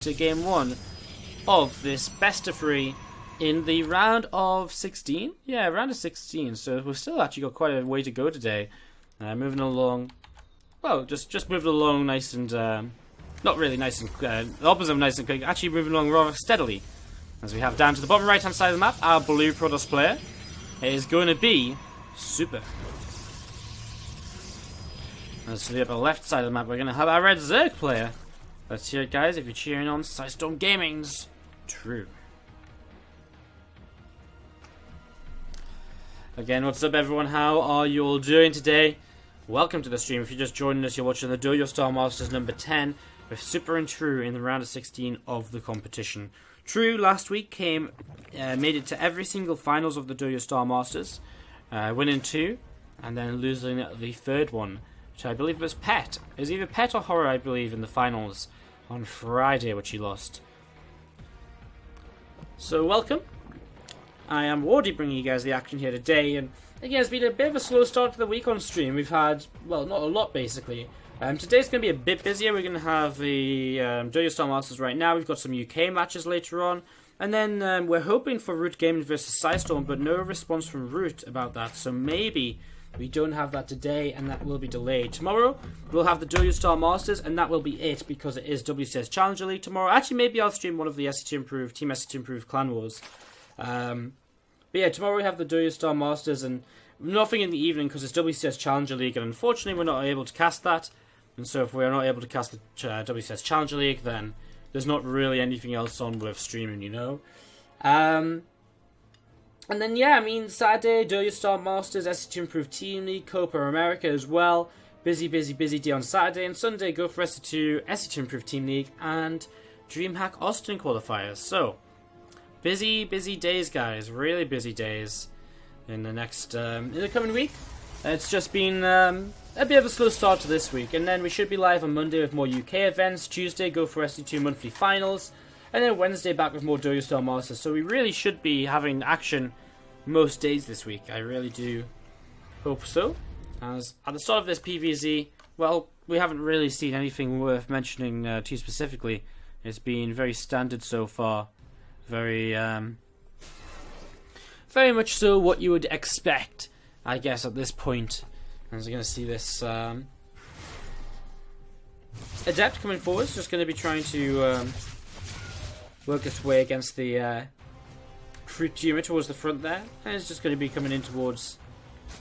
to game 1 of this best of 3 in the round of 16. Yeah, round of 16. So we've still actually got quite a way to go today. Moving along. Well, just moving along nice and not really nice and the opposite of nice and quick. Actually moving along rather steadily. As we have down to the bottom right hand side of the map, our blue Protoss player is going to be Super. As to the upper left side of the map, we're going to have our red Zerg player. Let's hear it, guys, if you're cheering on Sidestorm Gaming's True. Again, what's up everyone, how are you all doing today? Welcome to the stream. If you're just joining us, you're watching the Douyu Star Masters number 10 with Super and True in the round of 16 of the competition. True last week made it to every single finals of the Douyu Star Masters, winning 2 and then losing the third one, which I believe was Pet. It was either Pet or Horror, I believe, in the finals on Friday, which he lost. So welcome. I am already bringing you guys the action here today, and again, it's been a bit of a slow start to the week on stream. We've had, well, not a lot basically. Today's going to be a bit busier. We're going to have the Douyu Star Masters right now. We've got some UK matches later on, and then we're hoping for Root Gaming versus Sidestorm, but no response from Root about that, so maybe we don't have that today, and that will be delayed. Tomorrow, we'll have the Douyu Star Masters, and that will be it, because it is WCS Challenger League tomorrow. Actually, maybe I'll stream one of the SC2 Improve, Team SC2 Improve Clan Wars. But yeah, tomorrow we have the Douyu Star Masters, and nothing in the evening, because it's WCS Challenger League, and unfortunately we're not able to cast that. And so if we're not able to cast the WCS Challenger League, then there's not really anything else on worth streaming, you know? And then, yeah, I mean, Saturday, Douyu Star Masters, SC2 Improve Team League, Copa America as well. Busy day on Saturday. And Sunday, go for SC2 Improve Team League, and DreamHack Austin qualifiers. So, busy days, guys. Really busy days in the next, in the coming week. It's just been a bit of a slow start to this week. And then we should be live on Monday with more UK events. Tuesday, go for SC2 Monthly Finals. And then Wednesday back with more Douyu Star Masters. So we really should be having action most days this week. I really do hope so. As at the start of this PvZ, well, we haven't really seen anything worth mentioning too specifically. It's been very standard so far. Very much so what you would expect, I guess, at this point. As we're going to see this Adept coming forward. It's just going to be trying to work its way against the Fruit unit towards the front there, and it's just going to be coming in towards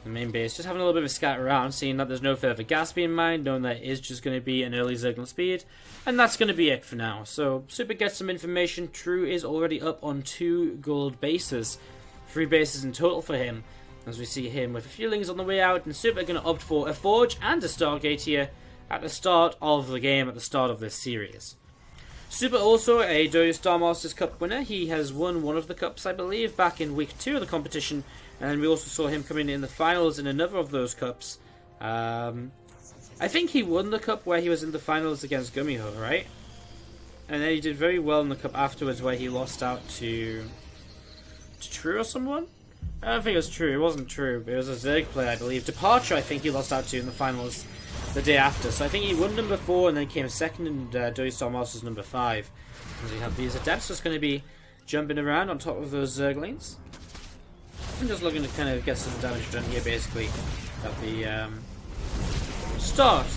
the main base, just having a little bit of a scatter around, seeing that there's no further gas being mined, knowing that it is just going to be an early Zergling speed, and that's going to be it for now. So Super gets some information. True is already up on 2 gold bases, 3 bases in total for him, as we see him with a few lings on the way out, and Super are going to opt for a Forge and a Stargate here at the start of the game, at the start of this series. Super also a Douyu Star Masters Cup winner. He has won one of the cups, I believe, back in week 2 of the competition, and we also saw him coming in the finals in another of those cups. I think he won the cup where he was in the finals against Gumiho, right? And then he did very well in the cup afterwards where he lost out to True or someone? I don't think it was True. It wasn't True, but it was a Zerg player, I believe. Departure, I think he lost out to in the finals the day after. So I think he won number 4 and then came second in Douyu Star Masters number 5. As we have these Adepts just going to be jumping around on top of those Zerglings. I'm just looking to kind of get some damage done here basically at the start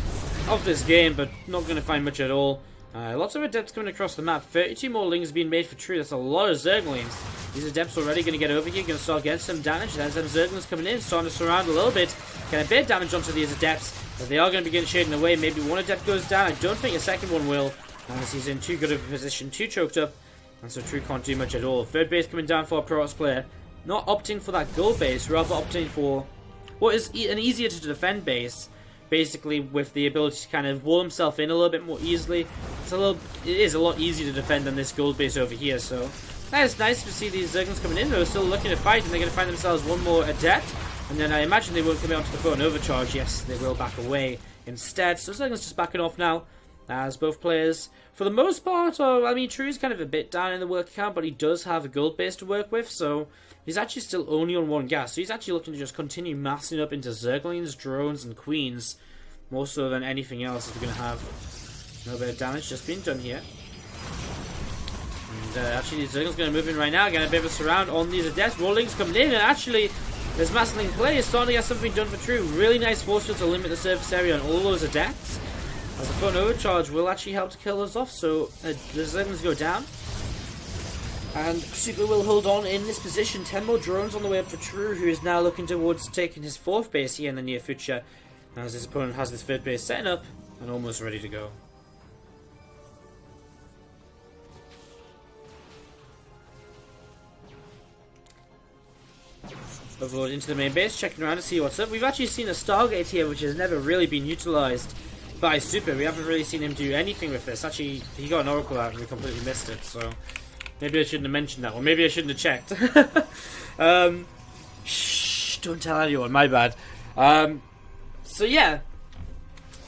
of this game, but not going to find much at all. Lots of Adepts coming across the map. 32 more lings being made for True. That's a lot of Zerglings. These Adepts already going to get over here, going to start getting some damage. There's them Zerglings coming in, starting to surround a little bit. Get a bit of damage onto these Adepts, but they are going to begin shading away. Maybe one Adept goes down. I don't think a second one will, as he's in too good of a position, too choked up, and so True can't do much at all. Third base coming down for a Protoss player. Not opting for that gold base, rather opting for what is an easier to defend base, basically with the ability to kind of wall himself in a little bit more easily. It is a lot easier to defend than this gold base over here, so that is nice to see these Zerglings coming in. They're still looking to fight, and they're going to find themselves one more Adept, and then I imagine they won't come onto the front and overcharge. Yes, they will back away instead. So Zerglings just backing off now, as both players, for the most part, I mean, True's kind of a bit down in the work account, but he does have a gold base to work with, so he's actually still only on 1 gas. So he's actually looking to just continue massing up into Zerglings, drones, and queens, more so than anything else. If we're going to have a little bit of damage just being done here. And actually, Zergling's going to move in right now. Get a bit of a surround on these Adepts. Rolling's coming in, and actually, this Massling play is starting to get something done for True. Really nice force field to limit the surface area on all those Adepts. As a fun overcharge will actually help to kill those off, so the Zerglings go down. And Super will hold on in this position. 10 more drones on the way up for True, who is now looking towards taking his 4th base here in the near future, as his opponent has his 3rd base setting up and almost ready to go. Overlord into the main base, checking around to see what's up. We've actually seen a Stargate here, which has never really been utilised by Super. We haven't really seen him do anything with this. Actually, he got an Oracle out and we completely missed it, so maybe I shouldn't have mentioned that one. Maybe I shouldn't have checked. Shh, don't tell anyone, my bad. So yeah,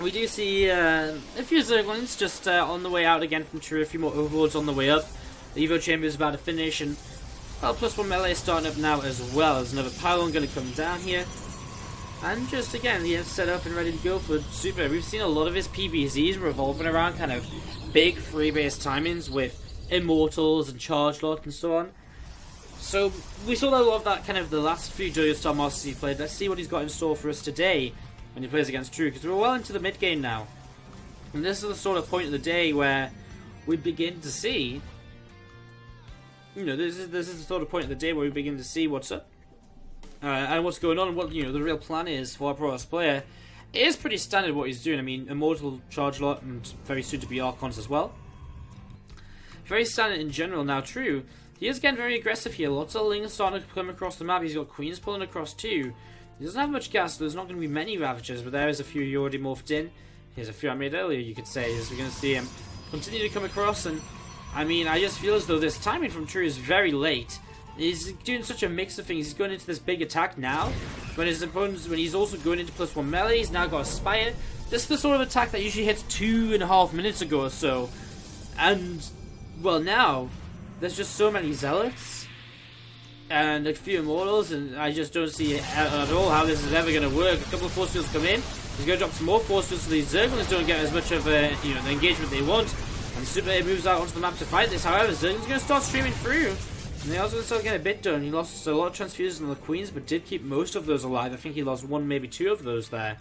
we do see a few Zerglings just on the way out again from True, a few more Overlords on the way up. The Evo Chamber is about to finish, and well, +1 melee is starting up now as well. There's another pylon going to come down here. And just again, he is set up and ready to go for Super. We've seen a lot of his PvZs revolving around kind of big 3-base timings with Immortals and Charge Lot and so on. So we saw a lot of that kind of the last few Douyu Star Masters he played. Let's see what he's got in store for us today when he plays against True, because we're well into the mid game now. And this is the sort of point of the day where we begin to see, you know, this is the sort of point of the day where we begin to see what's up and what's going on, and what, you know, the real plan is for our pro-house player. It is pretty standard what he's doing. I mean, Immortal, Charge Lot, and very soon to be Archons as well. Very standard in general. Now, True, he is getting very aggressive here. Lots of Lings starting to come across the map. He's got Queens pulling across too. He doesn't have much gas, so there's not going to be many Ravagers, but there is a few he already morphed in. Here's a few I made earlier, you could say, as we're going to see him continue to come across. And I mean, I just feel as though this timing from True is very late. He's doing such a mix of things. He's going into this big attack now, when his opponents, when he's also going into +1 melee. He's now got a Spire. This is the sort of attack that usually hits 2.5 minutes ago or so. And well, now there's just so many Zealots and a few Immortals, and I just don't see at all how this is ever going to work. A couple of force fields come in. He's going to drop some more force fields so these Zerglings don't get as much of a, you know, the engagement they want. And Super moves out onto the map to fight this. However, Zergling's going to start streaming through. And they also going to start getting a bit done. He lost a lot of transfusions on the Queens, but did keep most of those alive. I think he lost 1, maybe 2 of those there.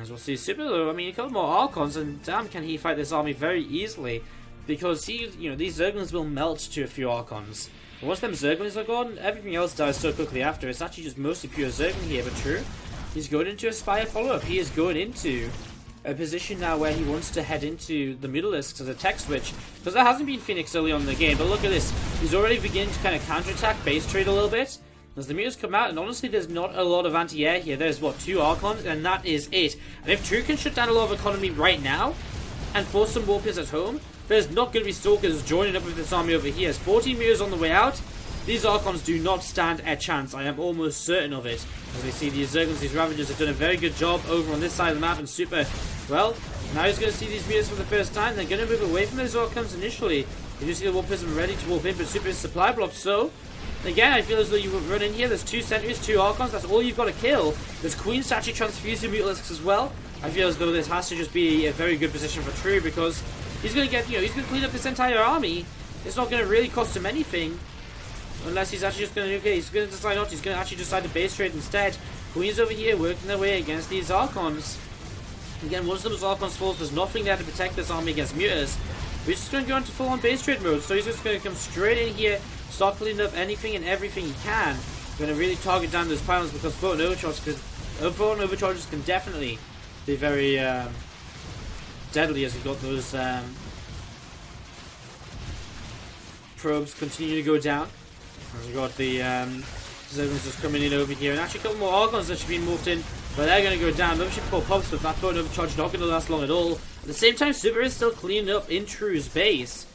As we'll see, Super, though, I mean, a couple more Archons, and damn, can he fight this army very easily. Because he, you know, these Zerglings will melt to a few Archons. But once them Zerglings are gone, everything else dies so quickly after. It's actually just mostly pure Zergling here, but True, he's going into a Spire follow-up. He is going into a position now where he wants to head into the Mutalisks as a tech switch, because there hasn't been Phoenix early on in the game. But look at this, he's already beginning to kind of counterattack base trade a little bit as the Mutas come out, and honestly there's not a lot of anti-air here. There's what, 2 Archons, and that is it. And if True can shut down a lot of economy right now and force some Warpers at home, there's not going to be Stalkers joining up with this army over here. There's 14 Mutas on the way out. These Archons do not stand a chance. I am almost certain of it. As we see, these Zerglings, these Ravagers have done a very good job over on this side of the map, and Super, well, now he's going to see these Mutas for the first time. They're going to move away from those Archons initially. You do see the Warp Prism ready to warp in, but Super is supply blocked, so again, I feel as though you would run in here. There's 2 Sentries, 2 Archons, that's all you've got to kill. There's Queens to actually transfuse your Mutalisks as well. I feel as though this has to just be a very good position for True, because he's going to get, you know, he's going to clean up this entire army. It's not going to really cost him anything. Unless he's actually just going to, okay, he's going to decide not to. He's going to actually decide to base trade instead. Queens over here working their way against these Archons. Again, once those Archons falls, there's nothing there to protect this army against Mutas. We're just going to go into full-on base trade mode. So he's just going to come straight in here, start cleaning up anything and everything he can. Going to really target down those pylons, because photon overcharges can definitely be very deadly, as we've got those probes continue to go down. As we've got the Zerglings just coming in over here, and actually a couple more Archons that should be morphed in, but they're going to go down. Membership core pops, but that photon overcharge not going to last long at all. At the same time, Super is still cleaning up in True's base.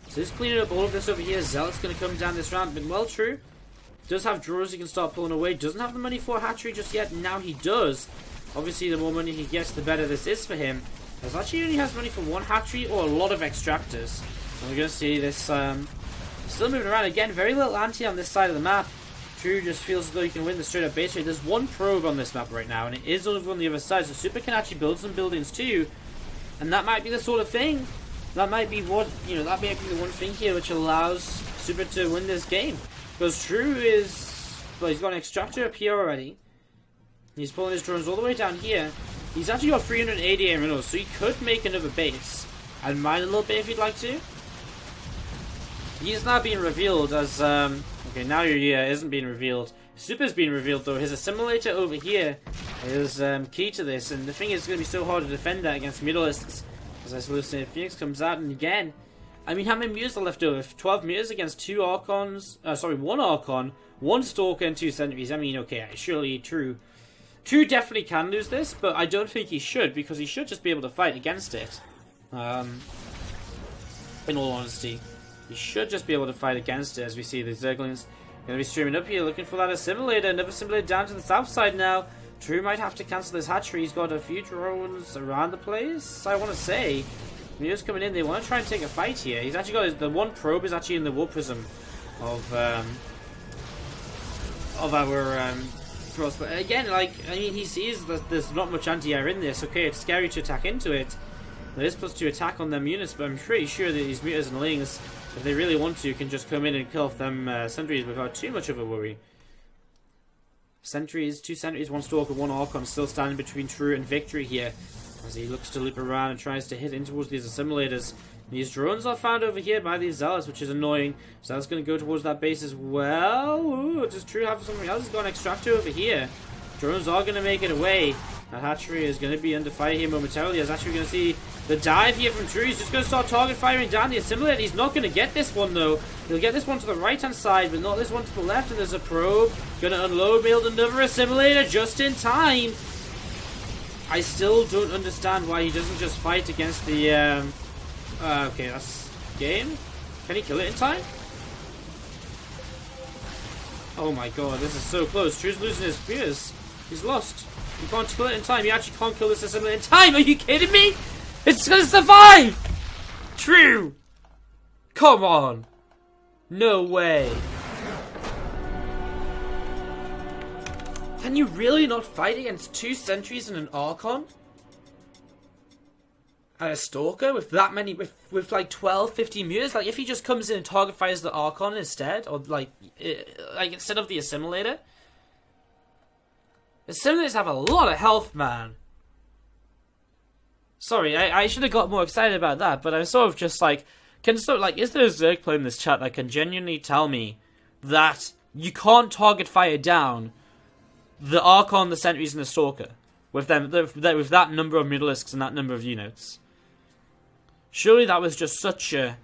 So he's cleaning up all of this over here. Zealot's going to come down this round, but well, True does have drawers he can start pulling away. Doesn't have the money for a hatchery just yet, now he does. Obviously, the more money he gets, the better this is for him. As actually only has money for 1 hatchery or a lot of extractors. And we're going to see this still moving around again. Very little anti on this side of the map. True just feels as though he can win the straight up base trade. There's 1 probe on this map right now, and it is over on the other side. So Super can actually build some buildings too. And that might be the sort of thing that might be what, you know, that might be the one thing here which allows Super to win this game. Because True is, well, he's got an extractor up here already. He's pulling his drones all the way down here. He's actually got 380 air minerals, so he could make another base and mine a little bit if he'd like to. He's now being revealed as, okay, now he isn't being revealed. Super's being revealed though. His assimilator over here is key to this, and the thing is, it's going to be so hard to defend that against Mutalisks. As I hallucinated Phoenix comes out, and again, I mean, how many mutants are left over? 12 mutants against 2 Archons, sorry, 1 Archon, 1 Stalker, and 2 Sentries. I mean, okay, surely True definitely can lose this, but I don't think he should, because he should just be able to fight against it. In all honesty, he should just be able to fight against it, as we see the Zerglings going to be streaming up here, looking for that assimilator. Another assimilator down to the south side now. True might have to cancel this hatchery. He's got a few drones around the place, I want to say. Mio's coming in. They want to try and take a fight here. He's actually got the one probe is actually in the war prism of our cross. But again, like, I mean, he sees that there's not much anti-air in this. Okay, it's scary to attack into it. There is +2 attack on them units, but I'm pretty sure that these mutas and lings, if they really want to, can just come in and kill off them sentries without too much of a worry. Sentries, 2 sentries, 1 stalker, 1 Archon still standing between True and victory here, as he looks to loop around and tries to hit in towards these assimilators. These drones are found over here by these zealots, which is annoying. Zealots going to go towards that base as well. Ooh, does True have something else? He's got an extractor over here. Drones are going to make it away. That hatchery is going to be under fire here momentarily. As actually going to see the dive here from True. He's just going to start target firing down the assimilator. He's not going to get this one though. He'll get this one to the right hand side, but not this one to the left. And there's a probe. Going to unload, build another assimilator just in time. I still don't understand why he doesn't just fight against the... okay, that's game. Can he kill it in time? Oh my god, this is so close. True's losing his spears. He's lost. He can't kill it in time. He actually can't kill this assembly in time. Are you kidding me? It's gonna survive! True! Come on! No way. Can you really not fight against 2 sentries and an Archon? And a Stalker with that many, with like 12, 15 mutas? Like, if he just comes in and target fires the Archon instead, or like instead of the assimilator? Assimilators have a lot of health, man. Sorry, I should have got more excited about that, but I'm sort of just like, is there a Zerg player in this chat that can genuinely tell me that you can't target fire down the Archon, the Sentries, and the Stalker with that number of Mutalisks and that number of units? Surely that was just such a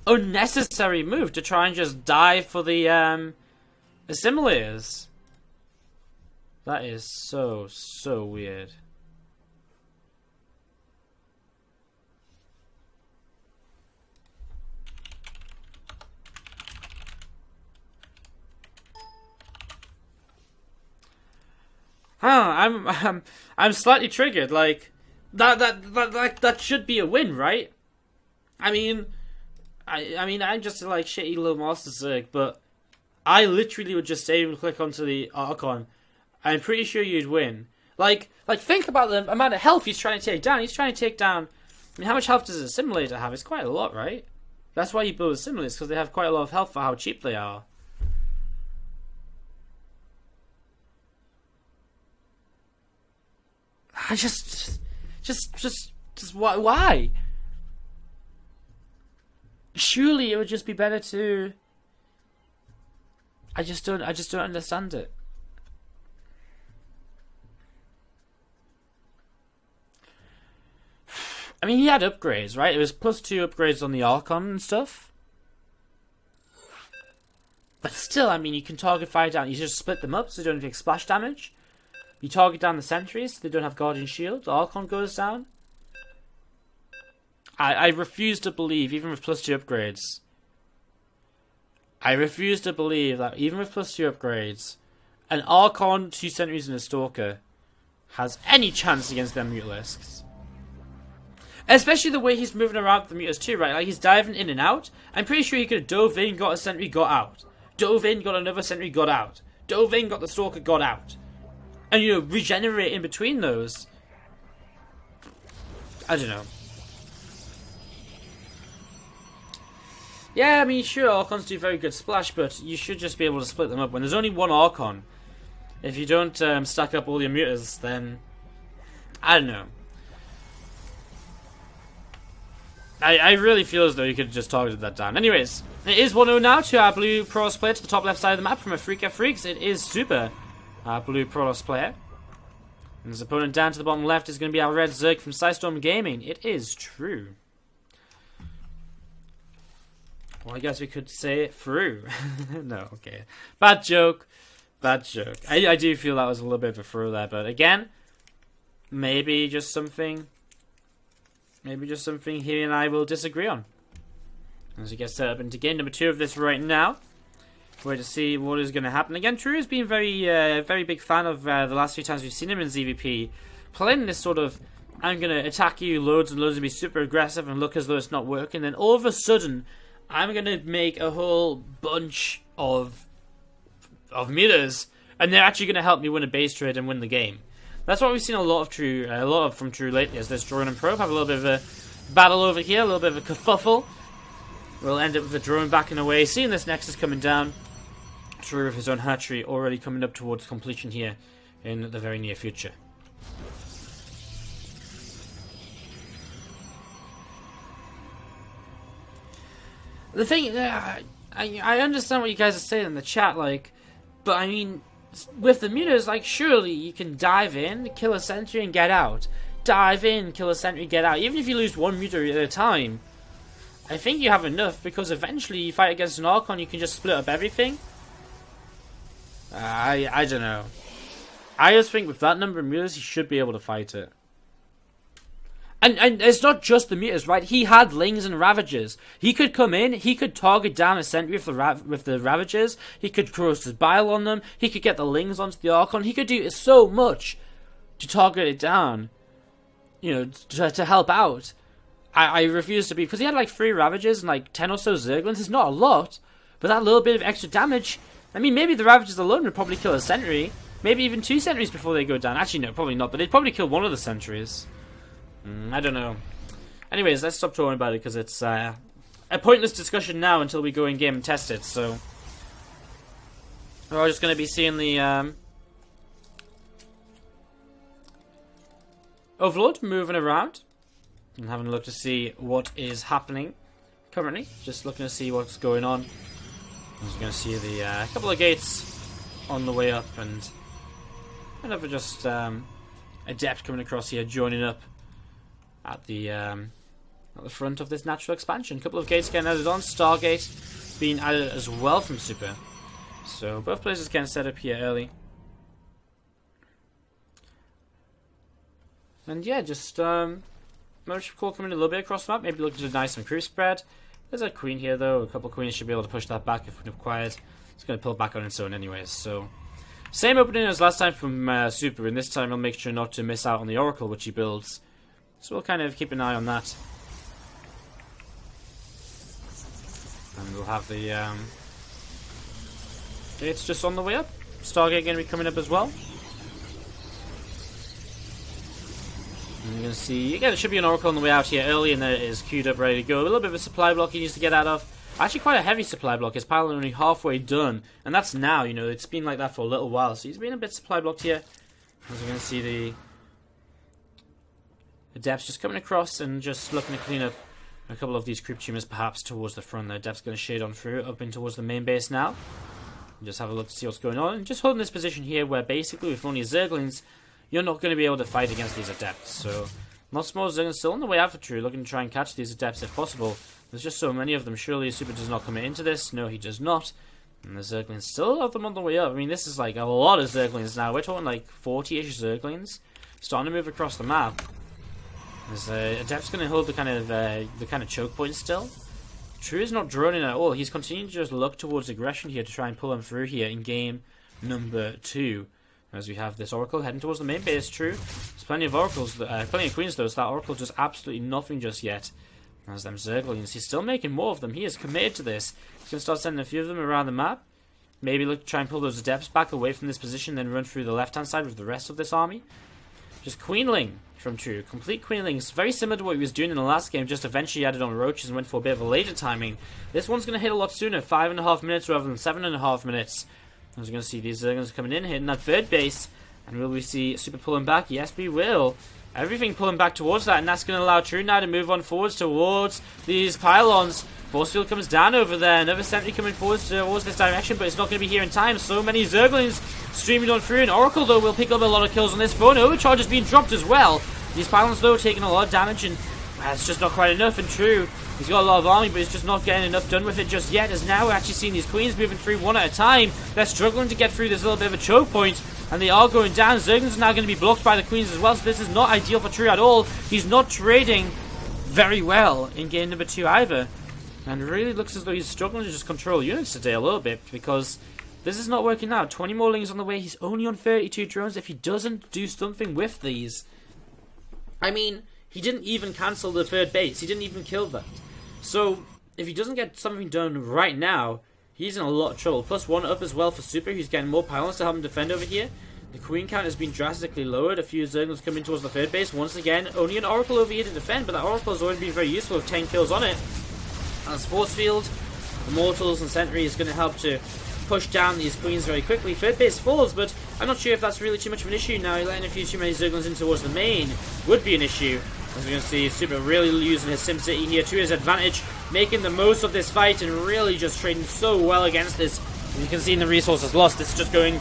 unnecessary move to try and just dive for the assimilators. That is so weird. I'm slightly triggered. Like that should be a win, right? I mean, I'm just like shitty little Master Zerg, but I literally would just aim and click onto the Archon. I'm pretty sure you'd win. Like think about the amount of health he's trying to take down. He's trying to take down. I mean, how much health does a simulator have? It's quite a lot, right? That's why you build simulators, because they have quite a lot of health for how cheap they are. I just why? Surely it would just be better to. I just don't understand it. I mean, he had upgrades, right? It was +2 upgrades on the Archon and stuff. But still, I mean, you can target fire down. You just split them up so they don't take splash damage. You target down the sentries so they don't have Guardian Shield. The Archon goes down. I refuse to believe, even with +2 upgrades. I refuse to believe that even with +2 upgrades, an Archon, 2 sentries, and a Stalker has any chance against them Mutalisks. Especially the way he's moving around the mutas too, right? Like, he's diving in and out. I'm pretty sure he could have dove in, got a sentry, got out. Dove in, got another sentry, got out. Dove in, got the Stalker, got out. And, you know, regenerate in between those. I don't know. Yeah, I mean, sure, Archons do very good splash, but you should just be able to split them up. When there's only one Archon, if you don't stack up all your mutas, then I don't know. I really feel as though you could have just targeted that down. Anyways, it is 1-0 now to our blue Protoss player to the top left side of the map from a Freak of Freaks. It is Super, our blue Protoss player. And his opponent down to the bottom left is going to be our red Zerg from Psystorm Gaming. It is true. Well, I guess we could say it through. No, okay. Bad joke. Bad joke. I do feel that was a little bit of a throw there, but again, maybe just something he and I will disagree on. As we get set up into game number 2 of this right now. We're to see what is going to happen. Again, True has been very big fan of the last few times we've seen him in ZVP. Playing this sort of, I'm going to attack you loads and loads and be super aggressive and look as though it's not working. Then all of a sudden, I'm going to make a whole bunch of mutas. And they're actually going to help me win a base trade and win the game. That's what we've seen a lot of from True lately, as this Drone and Probe have a little bit of a battle over here, a little bit of a kerfuffle. We'll end up with the drone backing away, seeing this Nexus coming down. True with his own hatchery already coming up towards completion here in the very near future. The thing, I understand what you guys are saying in the chat, like, but I mean, with the mutas, like, surely you can dive in, kill a sentry, and get out. Dive in, kill a sentry, get out. Even if you lose one muta at a time, I think you have enough, because eventually you fight against an Archon, you can just split up everything. I don't know. I just think with that number of mutas, he should be able to fight it. And it's not just the mutas, right? He had Lings and Ravagers. He could come in, he could target down a sentry with the Ravagers. He could cross his bile on them. He could get the Lings onto the Archon. He could do so much to target it down, you know, to help out. I refuse to be, because he had like 3 Ravagers and like 10 or so Zerglings. It's not a lot, but that little bit of extra damage. I mean, maybe the Ravagers alone would probably kill a sentry. Maybe even 2 sentries before they go down. Actually, no, probably not, but they'd probably kill one of the sentries. I don't know. Anyways, let's stop talking about it, because it's a pointless discussion now until we go in game and test it. So we're just going to be seeing the Overlord moving around and having a look to see what is happening currently. Just looking to see what's going on. I'm just going to see the couple of gates on the way up, and another just Adept coming across here, joining up at the front of this natural expansion. A couple of gates getting added on. Stargate being added as well from Super. So both places getting set up here early. And yeah, just Motion Core coming a little bit across the map. Maybe looking to deny some creep spread. There's a queen here though. A couple of queens should be able to push that back if required. It's going to pull back on its own anyways. So same opening as last time from Super, and this time he'll make sure not to miss out on the Oracle which he builds. So we'll kind of keep an eye on that. And we'll have the gates just on the way up. Stargate going to be coming up as well. And you're going to see, again, there should be an Oracle on the way out here early, and there it is queued up, ready to go. A little bit of a supply block he needs to get out of. Actually quite a heavy supply block. His pile is only halfway done. And that's now, you know, it's been like that for a little while. So he's been a bit supply blocked here. As we're going to see the Adepts just coming across and just looking to clean up a couple of these creep tumors perhaps towards the front. The Adepts going to shade on through, up in towards the main base now. And just have a look to see what's going on. And just holding this position here where basically with only Zerglings, you're not going to be able to fight against these Adepts. So lots more Zerglings still on the way out for True, looking to try and catch these Adepts if possible. There's just so many of them. Surely Super does not come into this. No, he does not. And the Zerglings still have them on the way up. I mean, this is like a lot of Zerglings now. We're talking like 40-ish Zerglings starting to move across the map. As Adept's going to hold the kind of choke point still. True is not droning at all. He's continuing to just look towards aggression here to try and pull him through here in game number 2. As we have this Oracle heading towards the main base. True. There's plenty of Oracles, plenty of Queens though, so that Oracle does absolutely nothing just yet. As them Zerglings, he's still making more of them. He is committed to this. He's going to start sending a few of them around the map. Maybe look to try and pull those Adepts back away from this position, then run through the left-hand side with the rest of this army. Just Queenling from True. Complete Queenlings. Very similar to what he was doing in the last game, just eventually added on Roaches and went for a bit of a later timing. This one's going to hit a lot sooner, 5.5 minutes rather than 7.5 minutes. As you're going to see, these Zerglings coming in, hitting that third base. And will we see Super pulling back? Yes, we will. Everything pulling back towards that, and that's going to allow True now to move on forwards towards these pylons. Force field comes down over there. Another sentry coming forwards towards this direction, but it's not going to be here in time. So many Zerglings streaming on through, and Oracle, though, will pick up a lot of kills on this phone. Overcharge is being dropped as well. These pylons, though, taking a lot of damage, and it's just not quite enough. And True, he's got a lot of army, but he's just not getting enough done with it just yet, as now we're actually seeing these Queens moving through one at a time. They're struggling to get through this little bit of a choke point, and they are going down. Zerglings are now going to be blocked by the Queens as well, so this is not ideal for True at all. He's not trading very well in game number 2 either. And it really looks as though he's struggling to just control units today a little bit, because this is not working out. 20 more Lings on the way. He's only on 32 drones. If he doesn't do something with these... I mean, he didn't even cancel the third base. He didn't even kill that. So, if he doesn't get something done right now, he's in a lot of trouble. Plus 1 up as well for Super. He's getting more pylons to help him defend over here. The Queen count has been drastically lowered. A few Zerglings coming towards the third base. Once again, only an Oracle over here to defend, but that Oracle has already been very useful with 10 kills on it. As Force Field, Immortals and Sentry is going to help to push down these Queens very quickly. Third base falls, but I'm not sure if that's really too much of an issue now. Letting a few too many Zerglings in towards the main would be an issue. As we're going to see, Super really using his SimCity here to his advantage, making the most of this fight and really just trading so well against this. And you can see in the resources lost, it's just going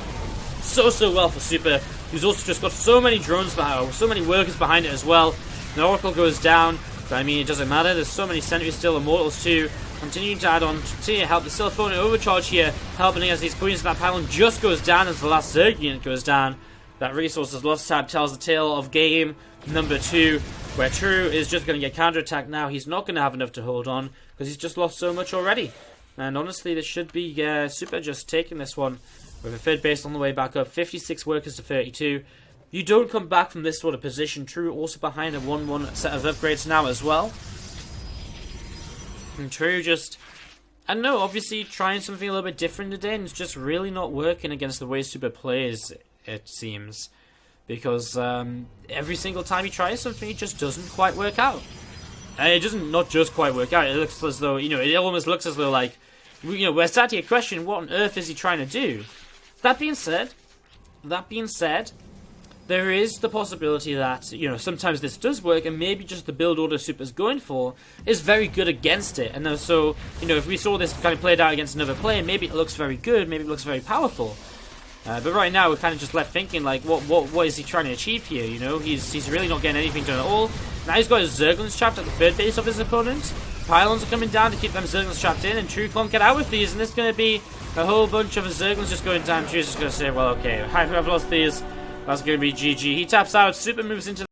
so well for Super, who's also just got so many drones behind, so many workers behind it as well. The Oracle goes down. But I mean, it doesn't matter. There's so many sentries still, Immortals too. Continuing to add on, continue to help. There's still throwing an overcharge here, helping against these Queens. That pylon just goes down as the last Zerg unit goes down. That resources lost tab tells the tale of game number 2, where True is just going to get counterattacked now. He's not going to have enough to hold on, because he's just lost so much already. And honestly, this should be Super just taking this one, with a third base on the way back up. 56 workers to 32. You don't come back from this sort of position. True also behind a 1-1 set of upgrades now as well. And True just, I don't know, obviously trying something a little bit different today, and it's just really not working against the way Super plays, it seems. Because every single time he tries something, it just doesn't quite work out. And it doesn't not just quite work out, it looks as though, it almost looks as though, like, we're starting to question what on earth is he trying to do. That being said, there is the possibility that, sometimes this does work, and maybe just the build order Super's going for is very good against it. And so, if we saw this kind of played out against another player, maybe it looks very good, maybe it looks very powerful. But right now, we're kind of just left thinking, like, what is he trying to achieve here, He's really not getting anything done at all. Now he's got his Zerglings trapped at the third base of his opponent. Pylons are coming down to keep them Zerglings trapped in, and True can't get out with these, and there's going to be a whole bunch of Zerglings just going down. True's just going to say, well, okay, I've lost these. That's going to be GG. He taps out. Super moves into